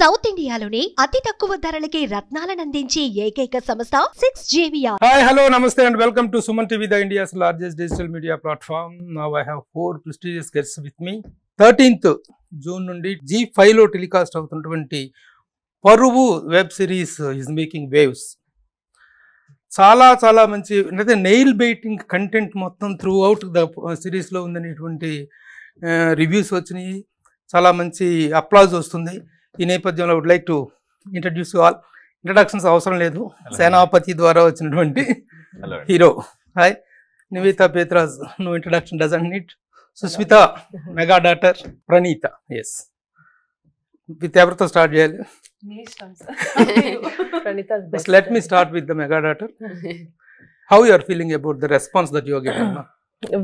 South ఇండియాలోనే అతి తక్కువ ధరలకి రత్నాలనందించే ఏకైక సంస్థ 6JVR. Hi, hello, namaste and welcome to Suman TV, the India's largest digital media platform. Now I have 4 prestigious guests with me. 13th June నుండి G5 లో telecast అవుతున్నటువంటి పరువు web series is making waves. చాలా మంచి అంటే nail biting content మొత్తం through out the సిరీస్లో ఉందనేటువంటి reviews వచ్చినాయి. చాలా మంచి అప్లాజ్ వస్తుంది. ఈ నేపథ్యంలో would like to introduce all. Introductions అవసరం లేదు, సేనాపతి ద్వారా వచ్చినటువంటి hero. Hi Nivetha Pethuraj, no introduction doesn't need. Sushmita, mega daughter Praneetha. Yes, with ఎవరితో స్టార్ట్ చేయాలి? Let me start with the mega daughter. How you are feeling about the response that you are getting now?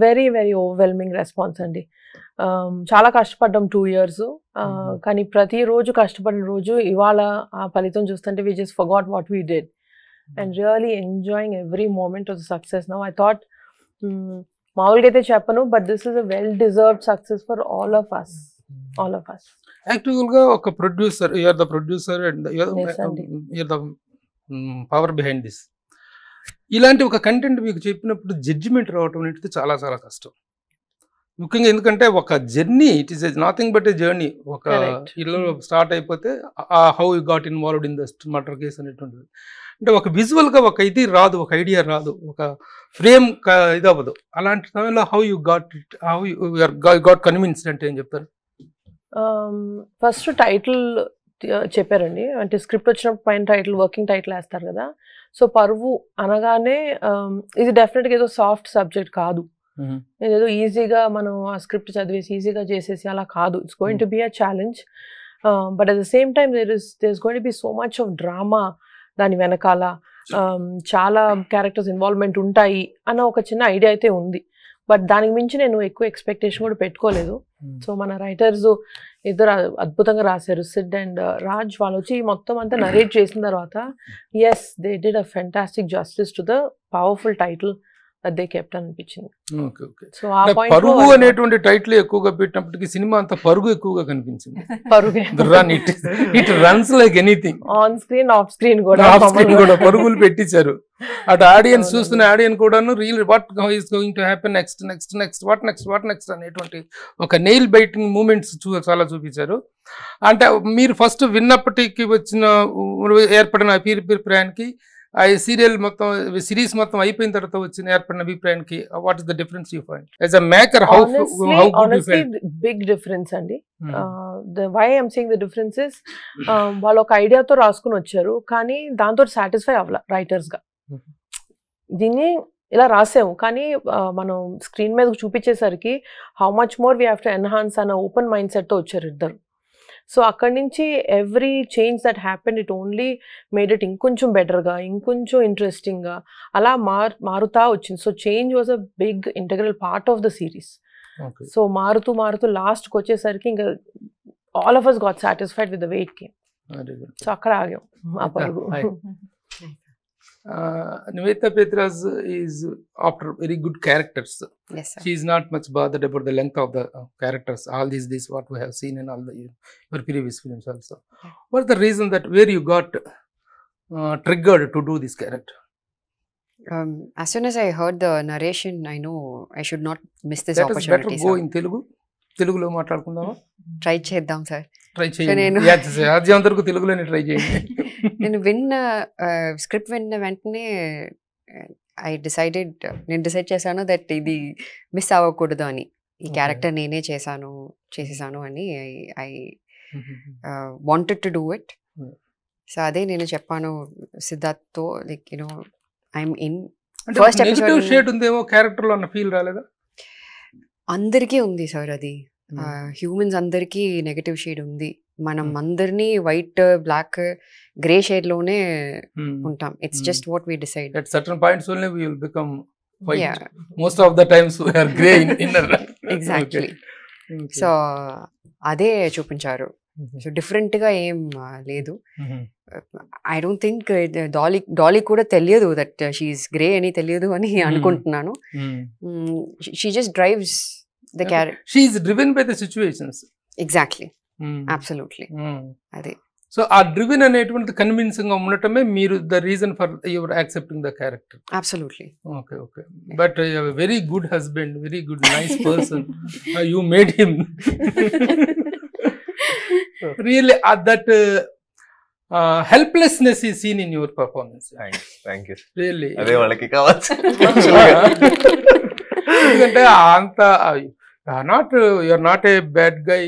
Very overwhelming response అండి. చాలా కష్టపడ్డాం 2 years. కానీ ప్రతిరోజు కష్టపడిన రోజు ఇవాళ ఆ ఫలితం చూస్తుంటే we just forgot what we did and really enjoying every moment of the success now. I thought మామూలుగా అయితే చెప్పను, but this is a well deserved success for all of us. యాక్చువల్గా ఒక producer, you are the producer and you are the power behind this. ఇలాంటి ఒక content మీకు చెప్పినప్పుడు judgement రావటం అనేది చాలా కష్టం. ముఖ్యంగా ఎందుకంటే ఒక journey, it is nothing but A journey. ఒక ఇల్లు స్టార్ట్ అయిపోతే how you got involved in the murder case అనేటువంటిది. అంటే ఒక విజువల్గా ఒక ఇది రాదు, ఒక ఐడియా రాదు, ఒక ఫ్రేమ్ ఇది అవ్వదు. అలాంటి సమయంలో how you got it, how you got convinced అంటే ఏం చెప్తారు? ఫస్ట్ టైటిల్ చెప్పారండి. అంటే స్క్రిప్ట్ వచ్చినప్పుడు పైన టైటిల్, వర్కింగ్ టైటిల్ వేస్తారు కదా. సో పరువు అనగానే ఇది డెఫినెట్గా ఏదో సాఫ్ట్ సబ్జెక్ట్ కాదు, ఏదో ఈజీగా మనం ఆ స్క్రిప్ట్ చదివేసి ఈజీగా చేసేసి అలా కాదు. It's going to be a challenge, but at the same time there is going to be so much of drama దాని వెనకాల. చాలా క్యారెక్టర్స్ ఇన్వాల్వ్మెంట్ ఉంటాయి అన్న ఒక చిన్న ఐడియా అయితే ఉంది, బట్ దానికి మించి నేను ఎక్కువ ఎక్స్పెక్టేషన్ కూడా పెట్టుకోలేదు. సో మన రైటర్స్ ఇద్దరు అద్భుతంగా రాశారు, సిడ్ అండ్ రాజ్. వాళ్ళు వచ్చి మొత్తం అంతా నరేట్ చేసిన తర్వాత yes they did a fantastic justice to the powerful title that they kept అనిపించింది. సో ఆ పాయింట్ పరుగు అనేటువంటి టైటిల్ ఎక్కువగా పెట్టినప్పటికీ సినిమా అంతా పరుగు ఎక్కువగా కనిపించింది. పరుగే, it runs like anything. On screen, off screen కూడా పరుగులు పెట్టించారు. అటు ఆడియన్స్ చూస్తున్న ఆడియన్స్ కూడాను real what is going to happen next what next అనేటువంటి ఒక నెయిల్ బైటింగ్ మూమెంట్స్ చాలా చూపించారు. అంటే మీరు ఫస్ట్ విన్నప్పటికీ వచ్చిన ఏర్పడిన అభిప్రాయానికి ఆ సీరియల్ మొత్తం సిరీస్ మొత్తం అయిపోయిన తర్వాత వచ్చిన ఏర్పడిన అభిప్రాయానికి what is the difference you find as a maker? How good you felt? Big difference అండి. Why I'm saying the difference is వాళ్ళు ఒక ఐడియాతో రాసుకుని వచ్చారు, కానీ దాంతో సాటిస్ఫై అవ్వాల రైటర్స్ గా. దీన్ని ఇలా రాసాము, కానీ మనం స్క్రీన్ మీద చూపించేసరికి how much more we have to enhance అన్న ఓపెన్ మైండ్ సెట్ తో వచ్చారు ఇద్దరు. సో అక్కడి నుంచి every change that happen it only made it ఇంకొంచెం బెటర్గా, ఇంకొంచెం ఇంట్రెస్టింగ్గా అలా మారుతా వచ్చింది. So change was a big integral part of the series. So మారుతూ లాస్ట్కి వచ్చేసరికి ఇంకా all of us got satisfied with the way it came. So అక్కడ ఆగాం ఆ పరుగు. Nivetha Petras is after very good characters. Yes, sir. She is not much bothered about the length of the characters. All this what we have seen in all the your previous films also. What is the reason that where you got triggered to do this character? As soon as I heard the narration, I know I should not miss this opportunity. Let us better go in Telugu. తెలుగులో మాట్లాడుకుందామా? Try చేద్దాం sir. Try చేయండి, ఆద్యంతరకు తెలుగులోనే try చేయండి. నేను script విన్న వెంటనే నేను డిసైడ్ చేశాను దట్ ఇది మిస్ అవ్వకూడదు అని. ఈ క్యారెక్టర్ నేనే చేసేసాను అని I wanted to do it. So అదే నేను చెప్పాను సిద్ధార్థ్తో, like you know I'm in. First negative shade ఉందేమో క్యారెక్టర్లో అన్న ఫీల్ రాలేదా? అందరికీ ఉంది సార్ అది. హ్యూమన్స్ అందరికీ నెగటివ్ షేడ్ ఉంది. మనం అందరినీ వైట్, బ్లాక్, గ్రే షేడ్ లోనే ఉంటాం. It's just what we decide. At certain points only we will become white. Most of the times we are grey in inner. Exactly. So అదే చూపించారు. So different గా ఏం లేదు. ఐ డోంట్ థింక్ డాలీ కూడా తెలియదు that she's grey అని తెలియదు అని అనుకుంటున్నాను. She just drives the character. She is driven by the situations. Exactly, absolutely. అదే సో ఆ డ్రివెన్ అనేటువంటిది కన్విన్సింగ్ గా ఉండటమే మీరు the reason for your accepting the character. Absolutely. Okay okay, but very good husband, very good nice person, you made him really that helplessness is seen in your performance. Thank you. Really. అదే వాళ్ళకి కావచ్చు. ఎందుకంటే అంత you're not a bad guy,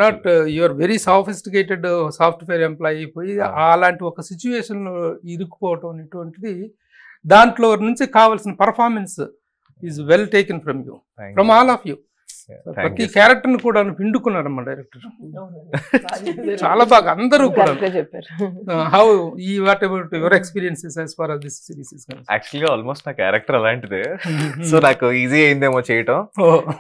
not you're very sophisticated software employee పోయి అలాంటి ఒక situation లో ఇరుక్కుపోవటం అనేటువంటిది దాంట్లో నుంచి కావాల్సిన performance is well taken from you, from all of you. ప్రతి క్యారెక్టర్ ని కూడా పిండుకున్నారు మా డైరెక్టర్ చాలా బాగా, అందరూ కూడా. హౌ ఈ what about your experiences as far as this series is concerned? యాక్చువల్గా ఆల్మోస్ట్ నా క్యారెక్టర్ అలాంటిదే, సో నాకు ఈజీ అయిందేమో చేయటం.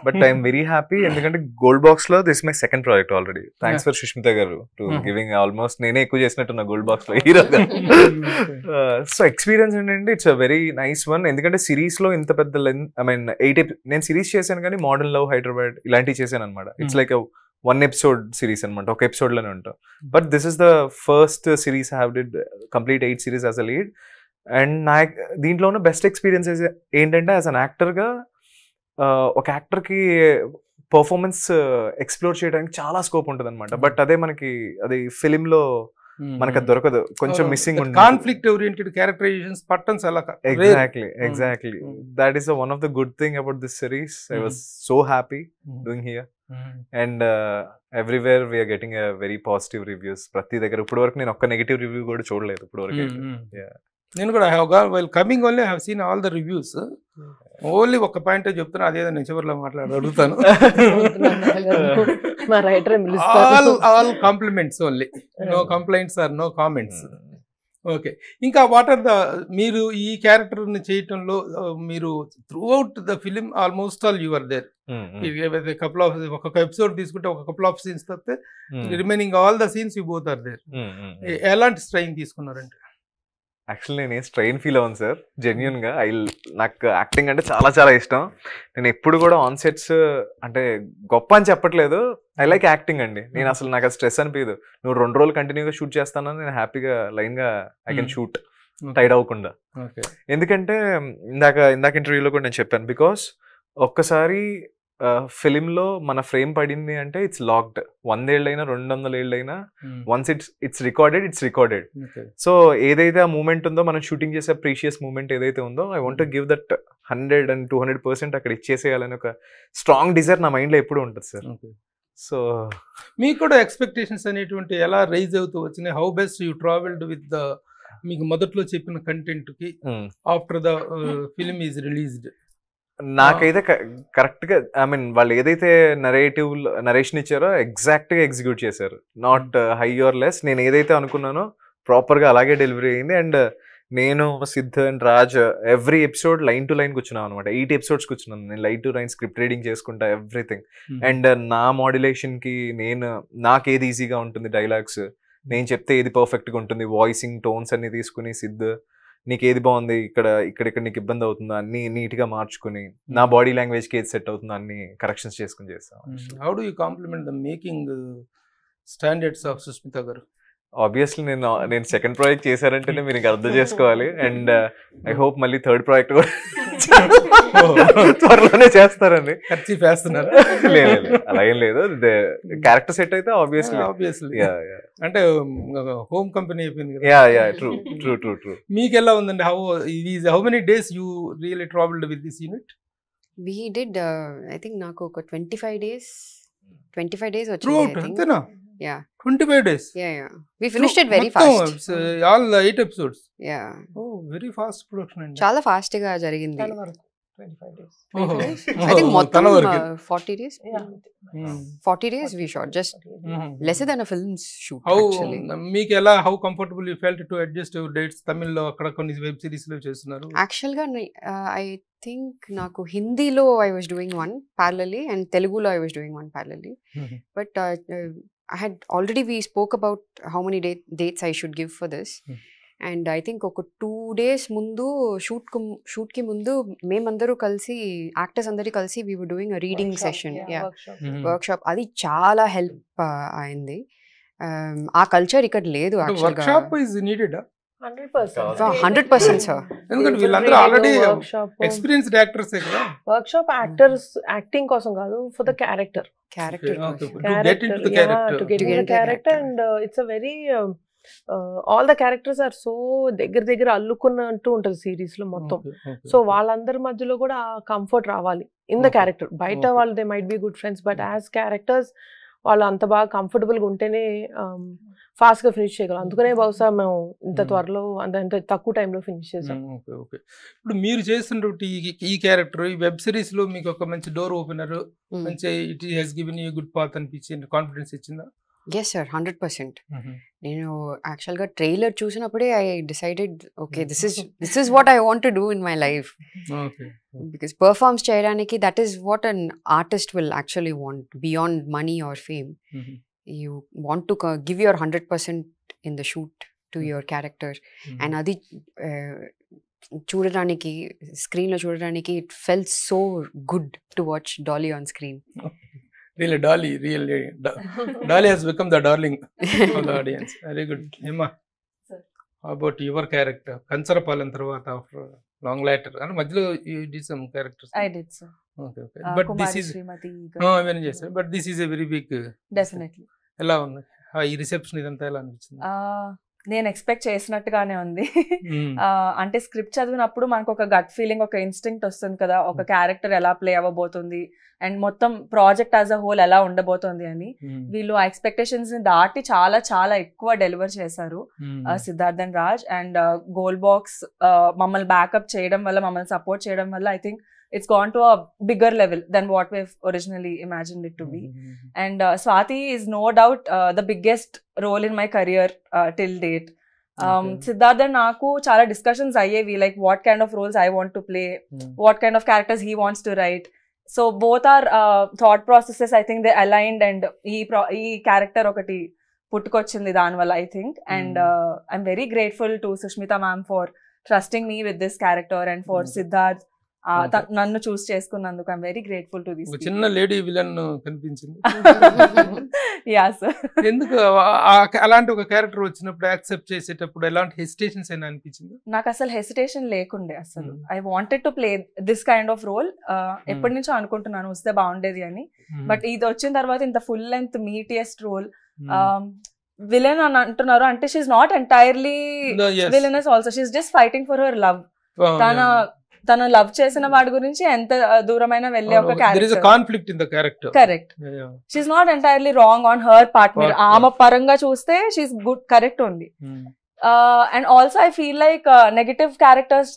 బట్ ఐఎమ్ వెరీ హ్యాపీ, ఎందుకంటే గోల్డ్ బాక్స్ లో this my second project already. Thanks for Sushmita గారు టు గివింగ్, ఆల్మోస్ట్ నేనే ఎక్కువ చేసినట్టున్నా గోల్డ్ బాక్స్ లో హీరోగా. సో ఎక్స్పీరియన్స్ ఏంటంటే it's a very nice one, ఎందుకంటే సిరీస్ లో ఇంత పెద్ద లెంత్, ఐ మీన్ 8 నేను సిరీస్ చేశాను కానీ మోడర్న్ లవ్, హైదరాబాద్ ఇలాంటివి చేశాను అనమాట. ఇట్స్ లైక్ 1 episode సిరీస్ అనమాట, ఒక ఎపిసోడ్ లోనే ఉంటాం. But this is the first series I have did complete 8 series as a lead. And నా దీంట్లో ఉన్న బెస్ట్ ఎక్స్పీరియన్సెస్ ఏంటంటే యాజ్ అన్ యాక్టర్గా ఒక యాక్టర్కి పర్ఫార్మెన్స్ ఎక్స్ప్లోర్ చేయడానికి చాలా స్కోప్ ఉంటుంది అనమాట. బట్ అదే మనకి అది ఫిలింలో మనకు అది దొరకదు, కొంచెం మిస్సింగ్ ఉంటుంది. కాన్ఫ్లిక్ట్ ఓరియంటెడ్ క్యారెక్టరైజేషన్స్ పట్టన్స్ అలా. Exactly that is one of the good thing about this series. I was so happy doing here, and everywhere we are getting a very positive reviews. ప్రతి దగ్గర ఇప్పుడు వరకు నేను ఒక్క నెగటివ్ రివ్యూ కూడా చూడలేదు ఇప్పుడు వరకు. నేను కూడా while coming only have seen all the reviews. Only ఒక పాయింట్ చెప్తున్నా, అదేదో నేను చివరిలో అడుగుతాను. All compliments only, no complaints or no comments. Okay, ఇంకా వాట్ ఆర్ ద, మీరు ఈ క్యారెక్టర్ ని చేయటంలో మీరు throughout the film almost all you're there. Couple of ఒక్కొక్క ఎపిసోడ్ తీసుకుంటే ఒక కపుల్ ఆఫ్ సీన్స్ తప్పితే remaining all the scenes you both are there. ఎలాంటి స్ట్రెయిన్ తీసుకున్నారంటే? యాక్చువల్లీ నేను స్ట్రెయిన్ ఫీల్ అవ్వను సార్, జెన్యున్గా. నాకు యాక్టింగ్ అంటే చాలా చాలా ఇష్టం. నేను ఎప్పుడు కూడా ఆన్ సెట్స్ అంటే గొప్ప అని చెప్పట్లేదు, ఐ లైక్ యాక్టింగ్ అండి. నేను అసలు నాకు అది స్ట్రెస్ అనిపించదు. నువ్వు 2 రోజులు కంటిన్యూగా షూట్ చేస్తానని నేను హ్యాపీగా లైన్గా ఐ కెన్ షూట్ టైడ్ అవ్వకుండా. ఎందుకంటే ఇందాక ఇంటర్వ్యూలో కూడా నేను చెప్పాను, బికాస్ ఒక్కసారి ఫిలింలో మన ఫ్రేమ్ పడింది అంటే ఇట్స్ లాక్డ్. 100 ఏళ్ళైనా 200 ఏళ్ళైనా వన్స్ ఇట్స్ రికార్డెడ్. సో ఏదైతే ఆ మూమెంట్ ఉందో, మనం షూటింగ్ చేసే ప్రీషియస్ మూమెంట్ ఏదైతే ఉందో, I want to give that 100 and 200% అక్కడ ఇచ్చేసేయాలని ఒక స్ట్రాంగ్ డిజైర్ నా మైండ్లో ఎప్పుడు ఉంటుంది సార్. సో మీకు కూడా ఎక్స్పెక్టేషన్స్ అనేటువంటి ఎలా రైజ్ అవుతూ వచ్చినాయి? How best you travelled with the, మీకు మొదట్లో చెప్పిన కంటెంట్ కి after the film is released? నాకైతే కరెక్ట్ గా, ఐ మీన్ వాళ్ళు ఏదైతే నరేషన్ ఇచ్చారో ఎగ్జాక్ట్ గా ఎగ్జిక్యూట్ చేశారు. Not high or less. నేను ఏదైతే అనుకున్నానో ప్రాపర్ గా అలాగే డెలివరీ అయింది. అండ్ నేను, Sid and Raj every episode line to line కూర్చున్నాను అనమాట. 8 episodes కూర్చున్నాను నేను, line to line script reading చేసుకుంటా ఎవ్రీథింగ్. అండ్ నా మాడ్యులేషన్ కి నాకేది ఈజీగా ఉంటుంది, డైలాగ్స్ నేను చెప్తే ఏది పర్ఫెక్ట్ గా ఉంటుంది, వాయిసింగ్ టోన్స్ అన్ని తీసుకుని సిద్ధ్ నీకు ఏది బాగుంది, ఇక్కడ నీకు ఇబ్బంది అవుతుందో అన్ని నీట్ గా మార్చుకుని, నా బాడీ లాంగ్వేజ్ కి ఏది సెట్ అవుతుందో అన్ని కరెక్షన్స్ చేసుకుని చేస్తాం. How do you complement the making standards of Sushmita గారు? ఆబ్వియస్లీ నేను సెకండ్ ప్రాజెక్ట్ చేశారంటేనే మీరు ఇంకా అర్థం చేసుకోవాలి. అండ్ ఐ హోప్ మళ్ళీ థర్డ్ ప్రాజెక్ట్ కూడా త్వరలోనే చేస్తారండి. ఖర్చు వేస్తున్నారు? లేదు, అలా ఏం లేదు. క్యారెక్టర్ సెట్ అయితే ఆబ్వియస్లీ అంటే హోమ్ కంపెనీ అయిపోయింది కదా. ట్రూ. మీకు ఎలా ఉందండి? How many days you really travelled with this unit? We did, I think నాకు ఒక 25 days throughout, అంతేనా? Yeah. 25 days? Yeah. We finished it very fast. All 8 episodes? Yeah. Oh, very fast production అండి. చాలా fast గా జరిగింది. 25 days. I think మొత్తం 40 days. 40 days we shot, just lesser than a film's shoot actually. మీకు ఎలా, how comfortable you felt to adjust your dates? తమిళ్లో అక్కడ కొన్ని వెబ్ సిరీస్ లో చేస్తున్నారు. Actually గా I think నాకు హిందీలో I was doing one parallelly and తెలుగులో I was doing one parallelly. But I had already, we spoke about how many dates I should give for this. And I think ఒక 2 days ముందు shoot కి ముందు మేమందరూ కలిసి, actors అందరూ కలిసి we were doing a reading session. Workshop. అది చాలా హెల్ప్ అయింది. ఆ కల్చర్ ఇక్కడ లేదు వర్క్ యాక్చువల్గా. Shop is needed 100%. 100% సార్. ఎందుకంటే వీళ్ళందరూ ఆల్రెడీ ఎక్స్పీరియన్స్డ్ యాక్టర్స్ కదా. వర్క్ షాప్ యాక్టర్స్ యాక్టింగ్ కోసం కాదు, for the character. Character To get into the character, and it's a very all the characters are so దగ్గర అల్లుకున్నట్టు ఉంటుంది సిరీస్ లో మొత్తం. సో వాళ్ళందరి మధ్యలో కూడా కంఫర్ట్ రావాలి ఇన్ ద క్యారెక్టర్. బయట వాళ్ళు they might be good friends, but as characters వాళ్ళు అంత బాగా కంఫర్టబుల్ గా ఉంటేనే ఫాస్ట్ గా ఫినిష్ చేయగలం. అందుకనే బహుశా మేము ఇంత త్వరలో అంత తక్కువ టైంలో ఫినిష్ చేసాం. ఇప్పుడు మీరు చేస్తున్నటువంటి ఈ క్యారెక్టర్ ఈ వెబ్ సిరీస్ లో మీకు ఒక మంచి డోర్ ఓపెనర్, మంచి it has given you good path అనిపించింది, కాన్ఫిడెన్స్ ఇచ్చిందా? Yes sir, 100%. నేను యాక్చువల్గా ట్రైలర్ చూసినప్పుడే I decided okay this is what I want to do in my life. Because performs చేయడానికి that is what an artist will actually want beyond money or fame. You want to give your 100% in the shoot to your character. And అది చూడడానికి స్క్రీన్లో చూడడానికి it felt so good to watch Dolly on screen. Really, Dolly has become the darling of the audience. Very good. Emma, how about your character? Kansarapalam tarvata after long later. And madhilo you did some characters. I did, sir. Okay. But Kumari this is Srimati. No, I mean yes, but this is a very big. Definitely. Ela undi. Ee reception idantha ela anpichindi? నేను expect చేసినట్టుగానే ఉంది. అంటే script చదివినప్పుడు మనకు ఒక gut feeling, ఒక instinct వస్తుంది కదా, ఒక క్యారెక్టర్ ఎలా ప్లే అవ్వబోతుంది అండ్ మొత్తం ప్రాజెక్ట్ యాజ్ అ హోల్ ఎలా ఉండబోతుంది అని. వీళ్ళు ఆ ఎక్స్పెక్టేషన్స్ ని దాటి చాలా చాలా ఎక్కువ డెలివర్ చేశారు Siddharth and Raj. And goal box మమ్మల్ని బ్యాకప్ చేయడం వల్ల, మమ్మల్ని సపోర్ట్ చేయడం వల్ల I think it's gone to a bigger level than what we've originally imagined it to be. And Swati is no doubt the biggest role in my career till date. Siddharth and Naku chala discussions ayyevi, like what kind of roles I want to play, what kind of characters he wants to write. So both our thought processes, I think they aligned, and ee character okati puttukochindi dan valla I think. And I'm very grateful to Sushmita ma'am for trusting me with this character, and for Siddharth నన్ను చూస్ చేసుకున్నందుకు I'm very grateful to this. చిన్న lady villain కనిపించింది. Yeah sir. ఎందుకు అలాంటి ఒక character వచ్చినప్పుడు accept చేసేటప్పుడు ఎలాంటి హెసిటేషన్స్ అయినా అనిపించింది? నాకు అసలు హెసిటేషన్ లేకుండే అసలు. I wanted to play this kind of role. ఎప్పటి నుంచో అనుకుంటున్నాను వస్తే బాగుండేది అని. బట్ ఇది వచ్చిన తర్వాత ఇంత full length meatiest role, villain అని అంటున్నారు అంటే she's not entirely villainous also, she's just fighting for her love. తను లవ్ చేసిన వాడి గురించి ఎంత దూరమైన వెళ్ళే ఒక character. Correct. She's not entirely wrong on her part. మీరు ఆమె పరంగా చూస్తే షీఈస్ గుడ్, కరెక్ట్ ఉంది. And also I feel like negative characters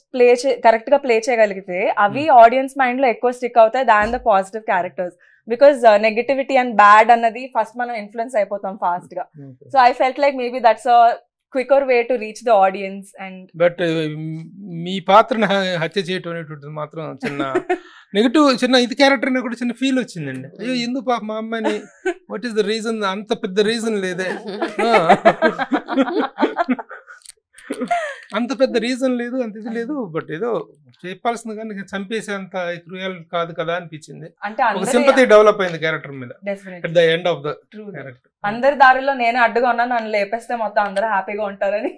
correct గా ప్లే చేయగలిగితే అవి ఆడియన్స్ మైండ్ లో ఎక్కువ స్టిక్ అవుతాయి than the positive characters. Because negativity and bad అన్నది ఫస్ట్ మనం ఇన్ఫ్లుయెన్స్ అయిపోతాం ఫాస్ట్ గా. So I felt like maybe that's a quicker way to reach the audience. And but మీ పాత్రను హత్య చేయటం అనేటువంటిది మాత్రం చిన్న నెగటివ్, చిన్న ఇది క్యారెక్టర్ అని కూడా చిన్న ఫీల్ వచ్చిందండి. అయ్యో ఎందుకు పాప మా అమ్మాయిని, వాట్ ఈస్ ద రీజన్? అంత పెద్ద రీజన్ లేదే, అంత పెద్ద రీజన్ లేదు, అంత ఇది లేదు, బట్ ఏదో చెప్పాల్సింది కానీ చంపేసేంత క్రూయల్ కాదు కదా అనిపించింది. అంటే సింపతి డెవలప్ అయింది క్యారెక్టర్ మీద at the end of the character. అందరి దారిలో నేనే అడ్డుగా ఉన్నాను, నన్ను లేపేస్తే మొత్తం అందరూ హ్యాపీగా ఉంటారని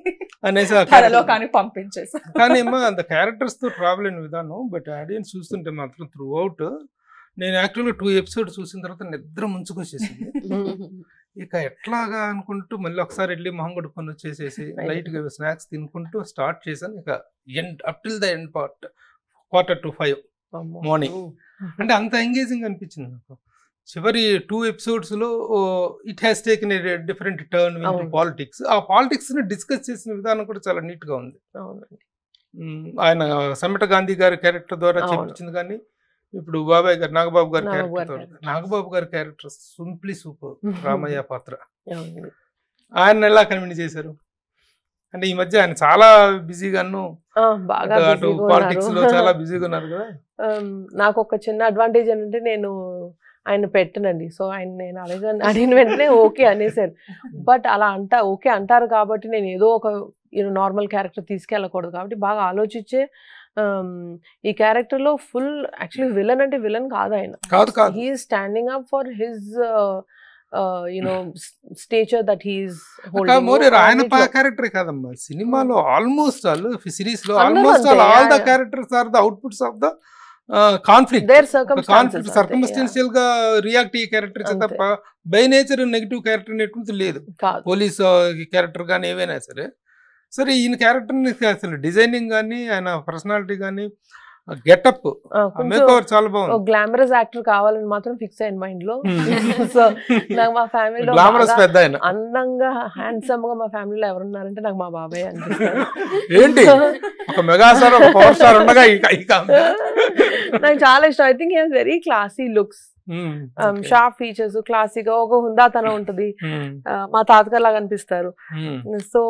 అనేసి కానీ పంపించేసా. కానీ ఏమో అంత క్యారెక్టర్స్ తో ట్రావెల్ అయిన విధానం, బట్ ఆడియన్స్ చూస్తుంటే మాత్రం త్రూ అవుట్ నేను యాక్చువల్గా 2 episodes చూసిన తర్వాత నిద్ర ముంచుకొచ్చేసింది. ఇక ఎట్లాగా అనుకుంటూ మళ్ళీ ఒకసారి వెళ్ళి మొహం కొడుకొని వచ్చేసేసి లైట్ గా స్నాక్స్ తినుకుంటూ స్టార్ట్ చేశాను. ఇక end up till the end part 4:45 morning. అంటే అంత ఎంగేజింగ్ అనిపించింది నాకు. చివరి 2 episodes లో it has taken a different turn in politics. ఆ పాలిటిక్స్ ని డిస్కస్ చేసిన విధానం కూడా చాలా నీట్ గా ఉంది. ఆయన సమిట గాంధీ గారి క్యారెక్టర్ ద్వారా చెప్పించింది. కానీ ఇప్పుడు బాబాయ్ గారు నాగబాబు గారి క్యారెక్టర్ సింప్లీ సూపర్. రామయ్య పాత్ర ఆయన ఎలా కన్విన్స్ చేశారు? అంటే ఈ మధ్య ఆయన చాలా బిజీగాను పాలిటిక్స్ లో చాలా బిజీగా ఉన్నారు కదా. నాకు ఒక చిన్న అడ్వాంటేజ్ ఏంటంటే నేను ఆయన పెట్టనండి. సో ఆయన నేను అడిగిన వెంటనే ఓకే అనేసారు. బట్ అలా ఓకే అంటారు కాబట్టి నేను ఏదో ఒక నార్మల్ క్యారెక్టర్ తీసుకెళ్ళకూడదు కాబట్టి బాగా ఆలోచించే ఈ క్యారెక్టర్ లో ఫుల్ యాక్చువల్లీ విలన్ అంటే విలన్ కాదు ఆయన. He is standing up for his stature that he's more ఆయన క్యారెక్టర్ కాదమ్మా, సినిమాలో ఆల్మోస్ట్ ఆల్ సిరీస్ లో almost all the characters are the outputs of the conflict. Circumstantial గా రియాక్ట్ అయ్యే క్యారెక్టర్స్ తప్ప బై నేచర్ నెగిటివ్ క్యారెక్టర్ అనేటువంటి లేదు. Police character కానీ ఏవైనా సరే ఈయన క్యారెక్టర్ అసలు డిజైనింగ్ కానీ ఆయన పర్సనాలిటీ కానీ గెటప్ మేకవర్ చాలా బాగుంది. గ్లామరస్ యాక్టర్ కావాలని మాత్రం ఫిక్స్ అయ్యాను మైండ్ లో. సో నాకు మా ఫ్యామిలీలో అందంగా హ్యాండ్సమ్ గా మా ఫ్యామిలీలో ఎవరున్నారంటే నాకు మా బాబాయ్ అనిపిస్తారు. ఏంటి ఒక మెగాస్టార్ ఒక పవర్ స్టార్ ఉండగా నాకు చాలా ఇష్టం. I think he has very classy looks, sharp features, క్లాసీగా ఒక హుందాతనం ఉంటది. మా తాతగారు లాగా అనిపిస్తారు. సో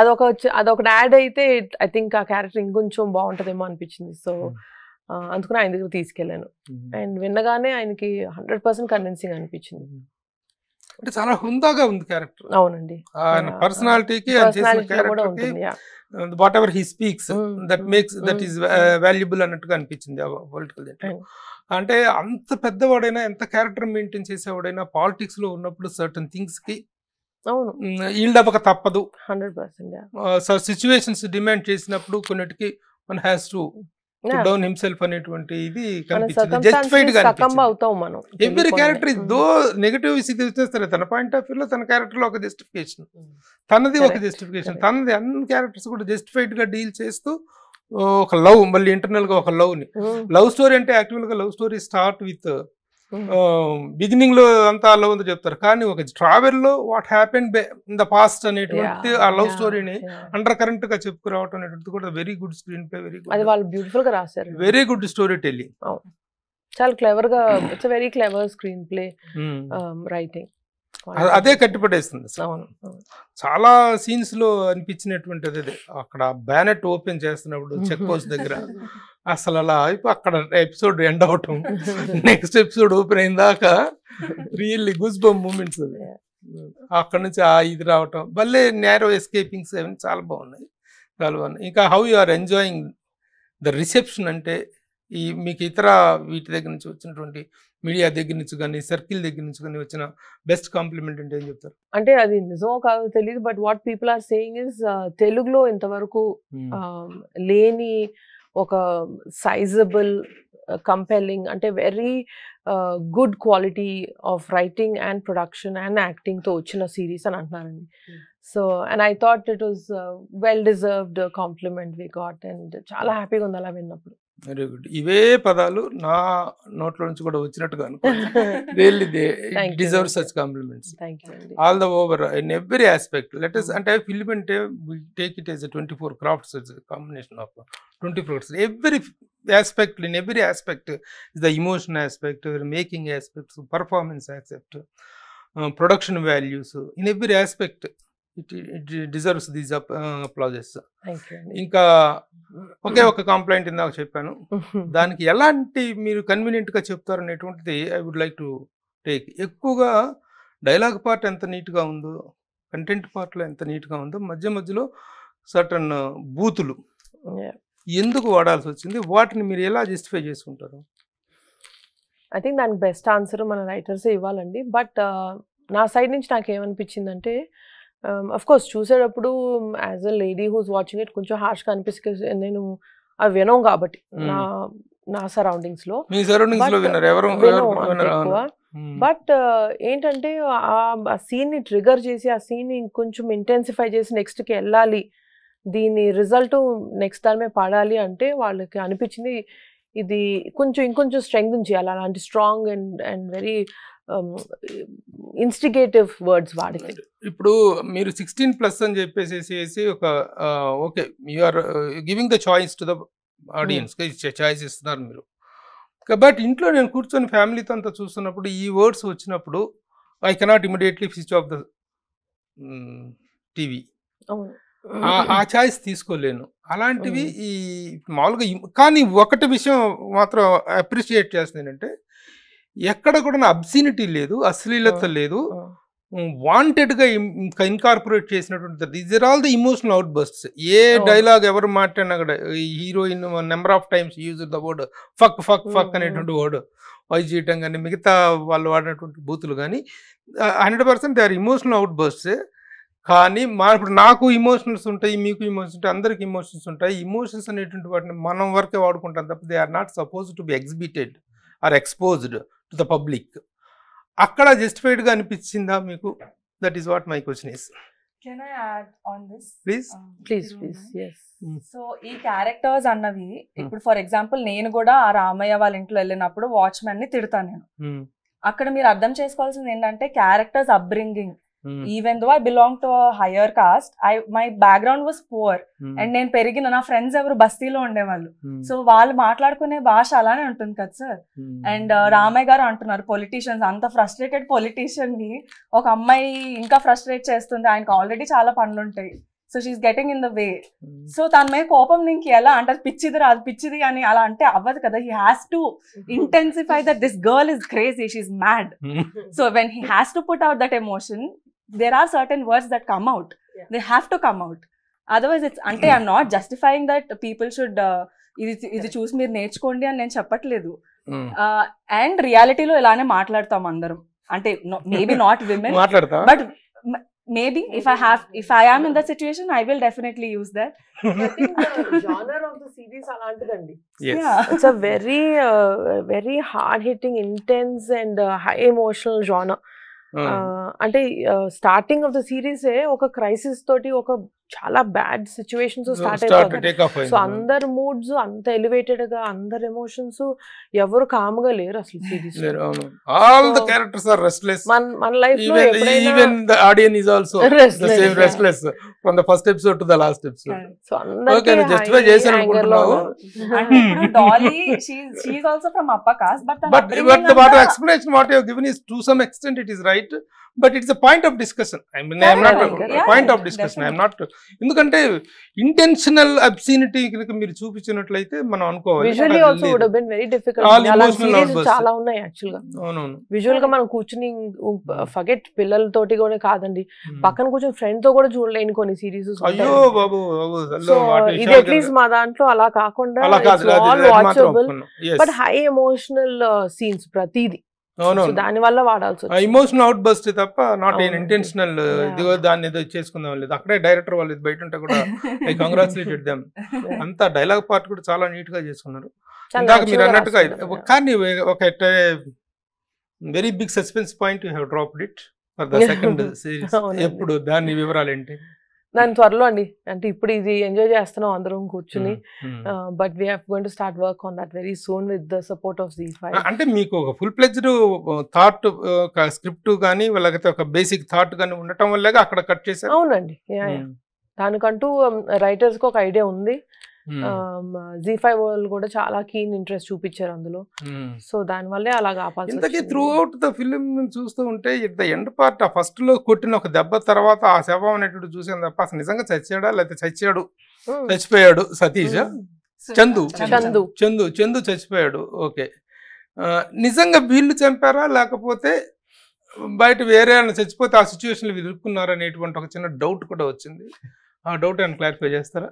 అదొక యాడ్ అయితే ఐ థింక్ ఆ క్యారెక్టర్ ఇంకొంచెం బాగుంటదేమో అనిపించింది. సో అందుకని ఆయన దగ్గర తీసుకెళ్ళాను. అండ్ విన్నగానే ఆయనకి 100% కన్విన్సింగ్ అనిపించింది. అంటే చాలా హుందాగా ఉంది క్యారెక్టర్. అవునండి, ఆయన పర్సనాలిటీకి whatever he speaks that makes that is valuable అన్నట్టుగా అనిపించింది పొలిటికల్. అంటే అంత పెద్దవాడైనా ఎంత క్యారెక్టర్ మెయింటైన్ చేసేవాడైనా పాలిటిక్స్ లో ఉన్నప్పుడు సర్టన్ థింగ్స్ కి ఈల్డ్ అవ్వక తప్పదు. 100% సిచ్యువేషన్స్ డిమాండ్ చేసినప్పుడు కొన్నిటికి one has to put down himself అనేటువంటి ఇది కనిపించింది. జస్టిఫైడ్ గా ఎవ్రీ క్యారెక్టర్ దో నెగటివ్ సరే తన పాయింట్ ఆఫ్ వ్యూ లో తన క్యారెక్టర్ లో ఒక జస్టిఫికేషన్, తనది ఒక జస్టిఫికేషన్, తనది అన్ని క్యారెక్టర్స్ కూడా జస్టిఫైడ్ గా డీల్ చేస్తూ ఒక లవ్, మళ్ళీ ఇంటర్నల్ గా ఒక లవ్ ని, లవ్ స్టోరీ అంటే యాక్చువల్ గా love story start with beginning లో అంతా లవ్ ఉందో చెప్తారు, కానీ ఒక ట్రావెల్ లో what happen in the past అనేటువంటి ఆ లవ్ స్టోరీని అండర్ కరెంట్ గా చెప్పుకురావటం అనేటువంటి కూడా very good screen play, very good, అది వాళ్ళు బ్యూటిఫుల్ గా రాశారు, వెరీ గుడ్ స్టోరీ టెల్లింగ్, చాలా క్లెవర్ గా, it's very clever screen play writing, అదే కట్టిపడేస్తుంది. చాలా సీన్స్ లో అనిపించినటువంటి అదే అక్కడ బ్యానెట్ ఓపెన్ చేస్తున్నప్పుడు చెక్ పోస్ట్ దగ్గర అసలు అలా అక్కడ ఎపిసోడ్ ఎండ్ అవటం, నెక్స్ట్ ఎపిసోడ్ ఓపెన్ అయిన దాకా రియల్లీ గూస్ బంప్ మూమెంట్స్. అది అక్కడ నుంచి ఇది రావటం, భలే నేరో ఎస్కేపింగ్స్ అవన్నీ చాలా బాగున్నాయి, చాలా బాగున్నాయి. ఇంకా how you are enjoying the reception, అంటే ఈ మీకు ఇతర వీటి దగ్గర నుంచి వచ్చినటువంటి మీడియా దగ్గర నుంచి కానీ సర్కిల్ దగ్గర నుంచి కానీ వచ్చిన బెస్ట్ కాంప్లిమెంట్ అంటే ఏం చెప్తారు? అంటే అది నిజమో కాదో తెలియదు, but what people are saying is తెలుగులో ఇంతవరకు లేని ఒక సైజబుల్ కంపెల్లింగ్, అంటే very good quality of writing and production and యాక్టింగ్తో వచ్చిన సిరీస్ అని అంటున్నారండి. So and I thought it was well deserved compliment we got, and చాలా హ్యాపీగా ఉంది అలా విన్నప్పుడు. Very good. ఇవే పదాలు నా నోట్లో నుంచి కూడా వచ్చినట్టుగా అనుకోండి. Really they deserve such compliments. All the over in every aspect. Let us, అంటే ఫిల్మ్ అంటే we take it as a 24 crafts, it's a combination of 24 crafts. Every aspect, in every aspect is the emotion aspect, making aspects, performance aspect, production values, in every aspect it deserves these applauses. ఇంకా ఒకే ఒక complaint ఇందాక చెప్పాను, దానికి ఎలాంటి మీరు convenient గా చెప్తారు అనేటువంటిది I would like to take. ఎక్కువగా డైలాగ్ పార్ట్ ఎంత నీట్ గా ఉందో, కంటెంట్ పార్ట్ లో ఎంత నీట్ గా ఉందో, మధ్య మధ్యలో సర్టన్ బూతులు ఎందుకు వాడాల్సి వచ్చింది, వాటిని మీరు ఎలా జస్టిఫై చేసుకుంటారు? ఐ థింక్ దానికి బెస్ట్ ఆన్సర్ మన రైటర్సే ఇవ్వాలండి. బట్ నా సైడ్ నుంచి నాకు ఏమనిపించిందంటే, అఫ్ కోర్స్ చూసేటప్పుడు as a lady who's watching it కొంచెం హార్ష్గా అనిపిస్తుంది. నేను అవి వినం కాబట్టి నా సరౌండింగ్స్ లో, బట్ ఏంటంటే ఆ సీన్ ని ట్రిగర్ చేసి ఆ సీన్ ని కొంచెం ఇంటెన్సిఫై చేసి నెక్స్ట్ కి వెళ్ళాలి, దీని రిజల్ట్ నెక్స్ట్ దాని మీద పడాలి అంటే వాళ్ళకి అనిపించింది ఇది కొంచెం ఇంకొంచెం స్ట్రెంగ్త్ చేయాలి, అలాంటి strong and very instigative words వాడితే. ఇప్పుడు మీరు 16+ అని చెప్పేసి ఒక okay, you are giving the choice to the audience, choice ఇస్తున్నారు మీరు. బట్ ఇంట్లో నేను కూర్చొని ఫ్యామిలీతో అంతా చూస్తున్నప్పుడు ఈ వర్డ్స్ వచ్చినప్పుడు I cannot immediately switch off the TV, ఆ చాయిస్ తీసుకోలేను. అలాంటివి ఈ మామూలుగా. కానీ ఒకటి విషయం మాత్రం అప్రిషియేట్ చేస్తుంది ఏంటంటే, ఎక్కడ కూడా అబ్సినిటీ లేదు, అశ్లీలత లేదు, వాంటెడ్ గా ఇన్కార్పొరేట్ చేసినటువంటి. These are all the emotional outbursts. ఏ డైలాగ్ ఎవరు మాట్లాడినా కూడా heroine number of times use the word fuck fuck fuck అనేటువంటి వర్డ్ వాయిస్ చేయటం కానీ మిగతా వాళ్ళు వాడినటువంటి బూతులు కానీ 100% దే ఆర్ ఇమోషనల్ అవుట్ బర్స్ట్సే. కానీ ఇప్పుడు నాకు ఇమోషనల్స్ ఉంటాయి, మీకు ఇమోషన్స్ ఉంటాయి, అందరికి ఇమోషన్స్ ఉంటాయి. ఇమోషన్స్ అనేటువంటి వాటిని మనం వరకే వాడుకుంటాం తప్ప they are not suppose to be exhibited or exposed to the public. అక్కడ జస్టిఫైడ్గా అనిపించిందా మీకు? That is what my question is. Can I add on this? Please please yes. So ఈ క్యారెక్టర్స్ అన్నవి ఇప్పుడు ఫర్ ఎగ్జాంపుల్ నేను కూడా ఆ రామయ్య వాళ్ళ ఇంట్లో వెళ్ళినప్పుడు వాచ్మెన్ ని తిడతాను నేను. అక్కడ మీరు అర్థం చేసుకోవాల్సింది ఏంటంటే characters upbringing. Even though I belong to higher cost, my background was poor and నేను పెరిగిన నా ఫ్రెండ్స్ ఎవరు బస్తీలో ఉండేవాళ్ళు. సో వాళ్ళు మాట్లాడుకునే భాష అలానే ఉంటుంది కదా సార్. అండ్ రామయ్య గారు అంటున్నారు పొలిటీషియన్స్, అంత ఫ్రస్ట్రేటెడ్ పొలిటీషియన్ ని ఒక అమ్మాయి ఇంకా ఫ్రస్ట్రేట్ చేస్తుంది, ఆయనకు ఆల్రెడీ చాలా పనులు ఉంటాయి. So she's getting in the way. So తన మీద కోపం నీకు ఎలా అంటే పిచ్చిది రాదు, పిచ్చిది అని అలా అంటే అవ్వదు కదా. He has to intensify that this girl is crazy, she's mad. So when he has to put out that emotion, there are certain words that come out. They have to come out. Otherwise it's ante I'm not justifying that people should ఇది చూసి మీరు నేర్చుకోండి అని నేను చెప్పట్లేదు. And రియాలిటీలో ఇలానే మాట్లాడతాం అందరం. అంటే maybe not women but maybe if I am in that situation I will definitely use that. I think the genre of the series అలాంటిదండి. Yes. Yeah. It's a very hard hitting, intense and high emotional genre. అంటే starting of the series ఒక crisis తోటి ఒక చాలా bad situations start అయిపోతుంది. సో అందరు moods అంత elevated గా, అందరు ఎమోషన్స్, ఎవరు కామ్ గా లేరు అసలు series. All the characters are restless. మన లైఫ్ లో even the audience is also the same restless from the first episode to the last episode. So అందరికీ జస్టిఫై చేశాను అనుకుంటున్నావు. అంటే ఇప్పుడు Dolly she is also from upper caste but what explanation what you have given is to some extent it is right, but it's a point of discussion. I mean I am not a point of discussion. I am not, ఎందుకంటే intentional obscenity కనుక మీరు చూపించినట్లయితే మనం అనుకోవాలి visually also would have been very difficult. చాలా ఉన్నాయి actual గా. అవునవును. విజువల్ గా మనం కూర్చుని ఫర్గెట్ పిల్లలతోటి కూడా కాదండి, పక్కన కూర్చొని ఫ్రెండ్ తో కూడా చూడలేని కొన్ని సిరీస్. అయ్యో బాబు ఇది అట్లీస్ట్ మా దాంట్లో అలా కాకుండా watchable but high emotional scenes ప్రతిదీ. దాని వల్ల వాడాల్సి ఇమోషనల్ అవుట్ బస్ట్ తప్ప నాట్ ఇంటెన్షనల్ ఇదిగో దాన్ని ఏదో చేసుకుందాం లేదు. అక్కడే డైరెక్టర్ వాళ్ళు బయట ఉంటే కూడా ఐ కంగ్రాచులేటెడ్ దెమ్. అంతా డైలాగ్ పార్ట్ కూడా చాలా నీట్ గా చేసుకున్నారు. ఇందాక మీరు అన్నట్టుగా కానీ ఒక very big suspense point you have dropped it for the second series. ఎప్పుడు దాని వివరాలు ఏంటి? దాని త్వరలో అండి. అంటే ఇప్పుడు ఇది ఎంజాయ్ చేస్తున్నాం అందరం కూర్చుని, but we have going to start work on that very soon with the support of ZEE5. అంటే మీకు ఒక ఫుల్ ప్లెజ్డ్ థాట్, ఒక స్క్రిప్ట్ కానీ లేకపోతే ఒక బేసిక్ థాట్ కానీ ఉండటం వల్లే అక్కడ కట్ చేశారు. అవునండి, దానికంటూ రైటర్స్ కి ఒక ఐడియా ఉంది. ZEE5 వాళ్ళు కూడా చాలా కీన్ ఇంట్రెస్ట్ చూపించారు అందులో. సో దాని వల్లే అలాగా ఆపాల్సి. ఇంతకీ త్రూ అవుట్ ద ఫిలిం చూస్తూ ఉంటే ఇట్ ద ఎండ్ పార్ట్, ఆ ఫస్ట్ లో కొట్టిన ఒక దెబ్బ తర్వాత ఆ శవం అనేటువంటి చూసాను తప్ప అసలు నిజంగా చచ్చాడా లేకపోతే చచ్చిపోయాడు సతీష్ చందు చచ్చిపోయాడు. ఓకే, నిజంగా వీళ్ళు చంపారా లేకపోతే బయట వేరే చచ్చిపోతే ఆ సిచ్యువేషన్ ఇరుక్కున్నారా అనేటువంటి ఒక చిన్న డౌట్ కూడా వచ్చింది. ఆ డౌట్ అని క్లారిఫై చేస్తారా?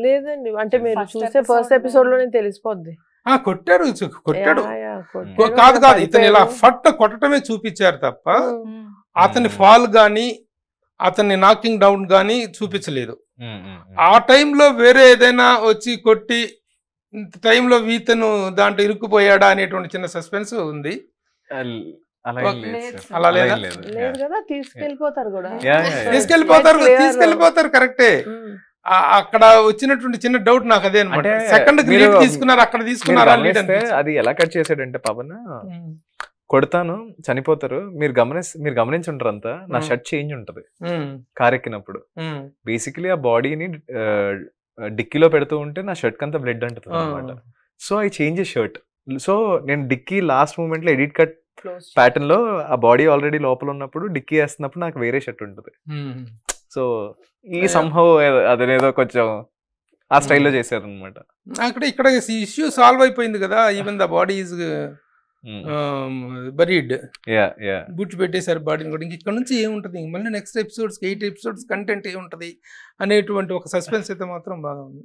లేదండి, అంటే మీరు చూసే ఫస్ట్ ఎపిసోడ్ లోనే తెలిసిపోద్ది. కొట్టాడు కాదు ఇతను ఇలా కొట్టడమే చూపించారు తప్ప అతని ఫాల్ గాని అతన్ని నాకింగ్ డౌన్ గాని చూపించలేదు. ఆ టైంలో వేరే ఏదైనా వచ్చి కొట్టి టైంలో ఇతను దాంట్లో ఇరుక్కుపోయాడా అనేటువంటి చిన్న సస్పెన్స్ ఉంది. అలా లేదు కదా, తీసుకెళ్ళిపోతారు కరెక్టే. అక్కడ వచ్చినటువంటి చిన్న డౌట్ నాకు అదే అనమాట. సెకండ్ గ్రేడ్ తీసుకున్నారు, అక్కడ తీసుకున్నారు. అది ఎలా కట్ చేసాడంటే పవన్, కొడతాను చనిపోతారు, మీరు గమనించుంటారు అంతా నా షర్ట్ చేంజ్ ఉంటది కార్ ఎక్కినప్పుడు. బేసికలీ ఆ బాడీని డిక్కీలో పెడుతూ ఉంటే నా షర్ట్ కంతా బ్లడ్ అంటుంది అనమాట. So I change shirt. So నేను డిక్కీ లాస్ట్ మూమెంట్ లో ఎడిట్ కట్ ప్యాటర్న్ లో ఆ బాడీ ఆల్రెడీ లోపల ఉన్నప్పుడు డిక్కీ వేస్తున్నప్పుడు నాకు వేరే షర్ట్ ఉంటుంది. సో ఈ సంహవ్ అదేదో కొంచెం ఆ స్టైల్లో చేశారు అనమాట. అక్కడ ఇక్కడ ఇష్యూ సాల్వ్ అయిపోయింది కదా. Even the body is buried, గుడ్చి పెట్టేశారు బాడీని కూడా. ఇంక ఇక్కడ నుంచి ఏముంటది మళ్ళీ నెక్స్ట్ ఎపిసోడ్స్ 8 ఎపిసోడ్స్ కంటెంట్ ఏముంటది అనేటువంటి ఒక సస్పెన్స్ అయితే మాత్రం బాగా ఉంది.